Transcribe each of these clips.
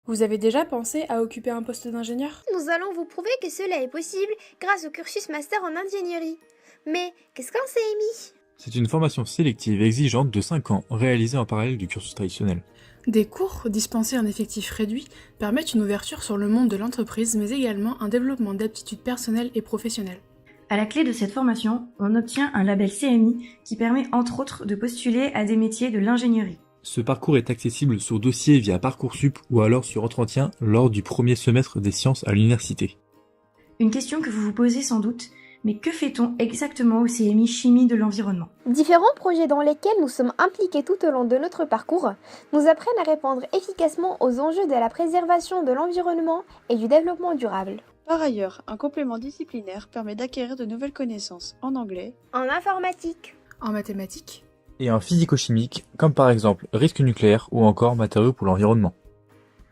Vous avez déjà pensé à occuper un poste d'ingénieur? Nous allons vous prouver que cela est possible grâce au cursus master en ingénierie. Mais qu'est-ce qu'un CMI? C'est une formation sélective exigeante de 5 ans, réalisée en parallèle du cursus traditionnel. Des cours, dispensés en effectif réduit, permettent une ouverture sur le monde de l'entreprise, mais également un développement d'aptitudes personnelles et professionnelles. À la clé de cette formation, on obtient un label CMI qui permet entre autres de postuler à des métiers de l'ingénierie. Ce parcours est accessible sur dossier via Parcoursup ou alors sur entretien lors du premier semestre des sciences à l'université. Une question que vous vous posez sans doute, mais que fait-on exactement au CMI Chimie de l'environnement? Différents projets dans lesquels nous sommes impliqués tout au long de notre parcours nous apprennent à répondre efficacement aux enjeux de la préservation de l'environnement et du développement durable. Par ailleurs, un complément disciplinaire permet d'acquérir de nouvelles connaissances en anglais, En informatique. En mathématiques, Et en physico-chimique, comme par exemple risque nucléaire ou encore matériaux pour l'environnement.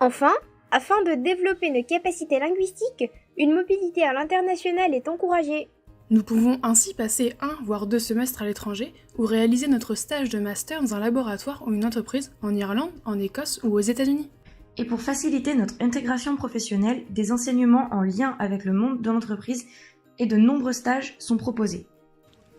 Enfin, afin de développer nos capacités linguistiques, une mobilité à l'international est encouragée. nous pouvons ainsi passer 1 voire 2 semestres à l'étranger ou réaliser notre stage de master dans un laboratoire ou une entreprise en Irlande, en Écosse ou aux États-Unis. Et pour faciliter notre intégration professionnelle, des enseignements en lien avec le monde de l'entreprise et de nombreux stages sont proposés.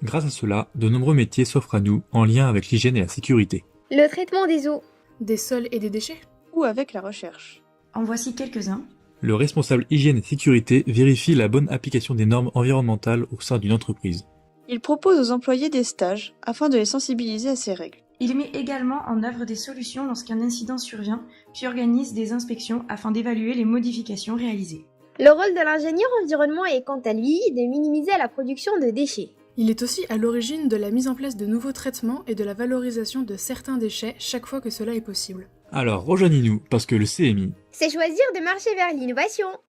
Grâce à cela, de nombreux métiers s'offrent à nous en lien avec l'hygiène et la sécurité. Le traitement des eaux. Des sols et des déchets. ou avec la recherche. En voici quelques-uns. Le responsable hygiène et sécurité vérifie la bonne application des normes environnementales au sein d'une entreprise. Il propose aux employés des stages afin de les sensibiliser à ces règles. Il met également en œuvre des solutions lorsqu'un incident survient, puis organise des inspections afin d'évaluer les modifications réalisées. Le rôle de l'ingénieur environnement est quant à lui de minimiser la production de déchets. Il est aussi à l'origine de la mise en place de nouveaux traitements et de la valorisation de certains déchets chaque fois que cela est possible. Alors rejoignez-nous parce que le CMI, C'est choisir de marcher vers l'innovation.